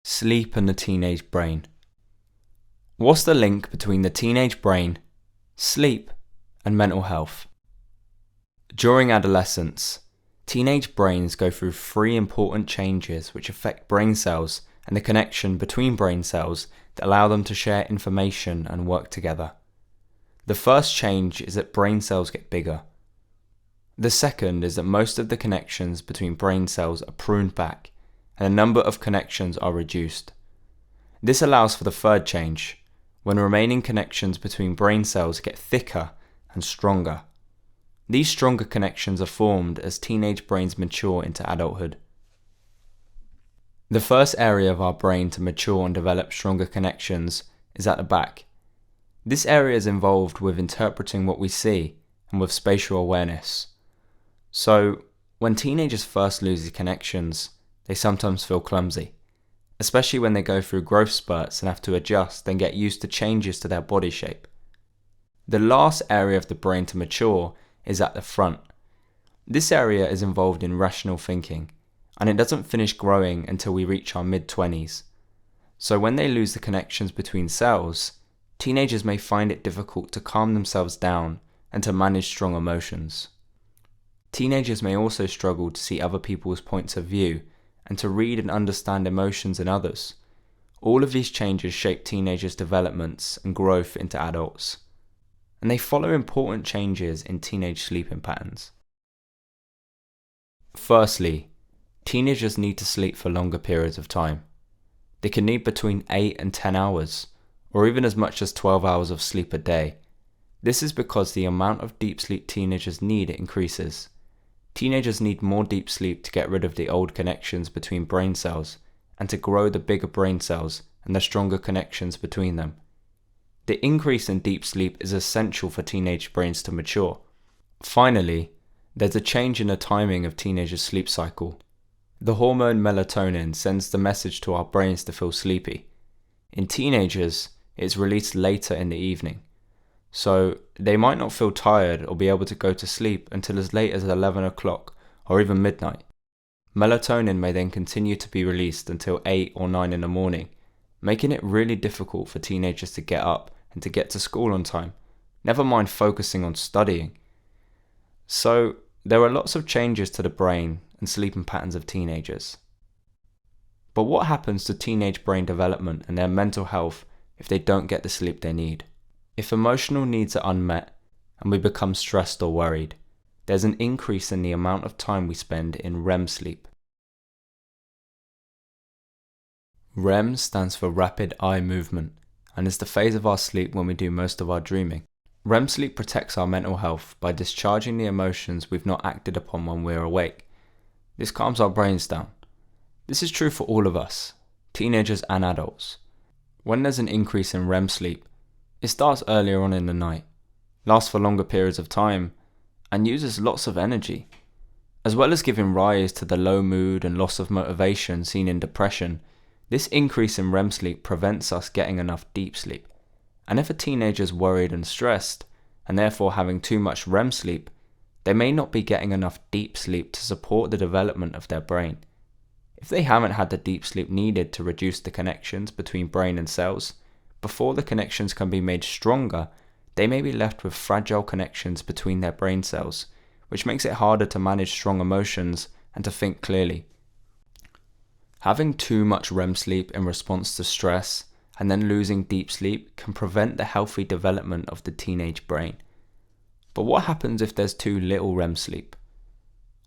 Sleep and the teenage brain. What's the link between the teenage brain, sleep, and mental health? During adolescence, teenage brains go through three important changes which affect brain cells and the connection between brain cells that allow them to share information and work together. The first change is that brain cells get bigger. The second is that most of the connections between brain cells are pruned back and the number of connections are reduced. This allows for the third change, when remaining connections between brain cells get thicker and stronger. These stronger connections are formed as teenage brains mature into adulthood. The first area of our brain to mature and develop stronger connections is at the back. This area is involved with interpreting what we see and with spatial awareness. So, when teenagers first lose these connections, they sometimes feel clumsy, especially when they go through growth spurts and have to adjust and get used to changes to their body shape. The last area of the brain to mature is at the front. This area is involved in rational thinking, and it doesn't finish growing until we reach our mid-20s. So when they lose the connections between cells, teenagers may find it difficult to calm themselves down and to manage strong emotions. Teenagers may also struggle to see other people's points of view and to read and understand emotions in others. All of these changes shape teenagers' developments and growth into adults, and they follow important changes in teenage sleeping patterns. Firstly, teenagers need to sleep for longer periods of time. They can need between 8 and 10 hours, or even as much as 12 hours of sleep a day. This is because the amount of deep sleep teenagers need increases. Teenagers need more deep sleep to get rid of the old connections between brain cells and to grow the bigger brain cells and the stronger connections between them. The increase in deep sleep is essential for teenage brains to mature. Finally, there's a change in the timing of teenagers' sleep cycle. The hormone melatonin sends the message to our brains to feel sleepy. In teenagers, it's released later in the evening, so they might not feel tired or be able to go to sleep until as late as 11 o'clock or even midnight. Melatonin may then continue to be released until 8 or 9 in the morning, making it really difficult for teenagers to get up and to get to school on time, never mind focusing on studying. So there are lots of changes to the brain and sleeping patterns of teenagers. But what happens to teenage brain development and their mental health if they don't get the sleep they need? If emotional needs are unmet and we become stressed or worried, there's an increase in the amount of time we spend in REM sleep. REM stands for rapid eye movement and is the phase of our sleep when we do most of our dreaming. REM sleep protects our mental health by discharging the emotions we've not acted upon when we're awake. This calms our brains down. This is true for all of us, teenagers and adults. When there's an increase in REM sleep, it starts earlier on in the night, lasts for longer periods of time, and uses lots of energy. As well as giving rise to the low mood and loss of motivation seen in depression, this increase in REM sleep prevents us getting enough deep sleep. And if a teenager is worried and stressed, and therefore having too much REM sleep, they may not be getting enough deep sleep to support the development of their brain. If they haven't had the deep sleep needed to reduce the connections between brain and cells, before the connections can be made stronger, they may be left with fragile connections between their brain cells, which makes it harder to manage strong emotions and to think clearly. Having too much REM sleep in response to stress and then losing deep sleep can prevent the healthy development of the teenage brain. But what happens if there's too little REM sleep?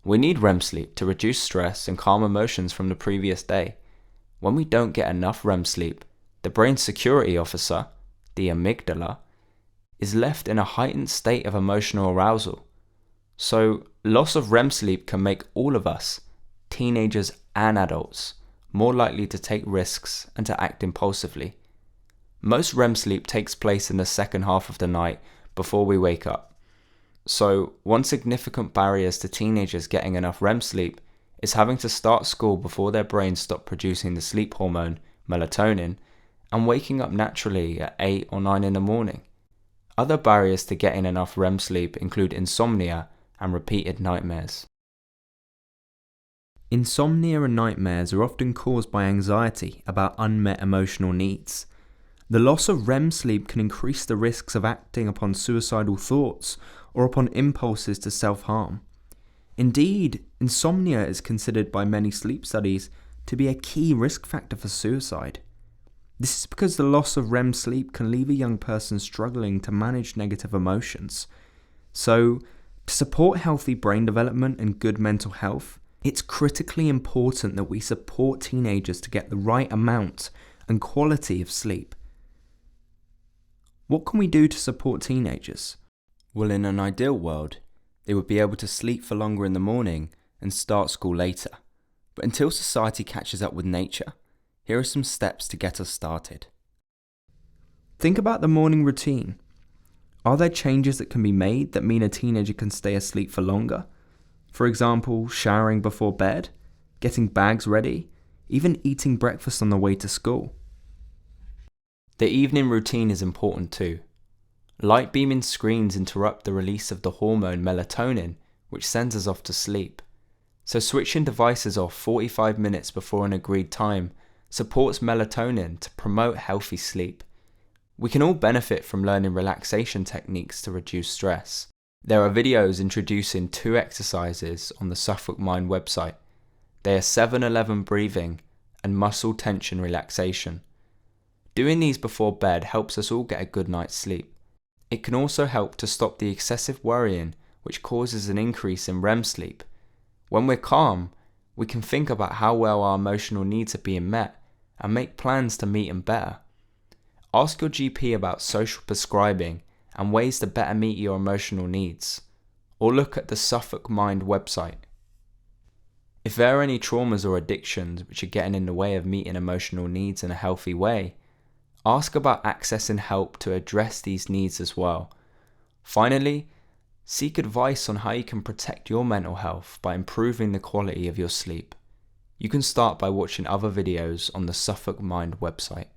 We need REM sleep to reduce stress and calm emotions from the previous day. When we don't get enough REM sleep, the brain's security officer, the amygdala, is left in a heightened state of emotional arousal. So, loss of REM sleep can make all of us, teenagers and adults, more likely to take risks and to act impulsively. Most REM sleep takes place in the second half of the night before we wake up. So, one significant barrier to teenagers getting enough REM sleep is having to start school before their brains stop producing the sleep hormone, melatonin, and waking up naturally at 8 or 9 in the morning. Other barriers to getting enough REM sleep include insomnia and repeated nightmares. Insomnia and nightmares are often caused by anxiety about unmet emotional needs. The loss of REM sleep can increase the risks of acting upon suicidal thoughts or upon impulses to self-harm. Indeed, insomnia is considered by many sleep studies to be a key risk factor for suicide. This is because the loss of REM sleep can leave a young person struggling to manage negative emotions. So, to support healthy brain development and good mental health, it's critically important that we support teenagers to get the right amount and quality of sleep. What can we do to support teenagers? Well, in an ideal world, they would be able to sleep for longer in the morning and start school later. But until society catches up with nature, here are some steps to get us started. Think about the morning routine. Are there changes that can be made that mean a teenager can stay asleep for longer? For example, showering before bed, getting bags ready, even eating breakfast on the way to school. The evening routine is important too. Light beaming screens interrupt the release of the hormone melatonin, which sends us off to sleep. So switching devices off 45 minutes before an agreed time supports melatonin to promote healthy sleep. We can all benefit from learning relaxation techniques to reduce stress. There are videos introducing 2 exercises on the Suffolk Mind website. They are 7-11 breathing and muscle tension relaxation. Doing these before bed helps us all get a good night's sleep. It can also help to stop the excessive worrying which causes an increase in REM sleep. When we're calm, we can think about how well our emotional needs are being met and make plans to meet them better. Ask your GP about social prescribing and ways to better meet your emotional needs, or look at the Suffolk Mind website. If there are any traumas or addictions which are getting in the way of meeting emotional needs in a healthy way, ask about accessing help to address these needs as well. Finally, seek advice on how you can protect your mental health by improving the quality of your sleep. You can start by watching other videos on the Suffolk Mind website.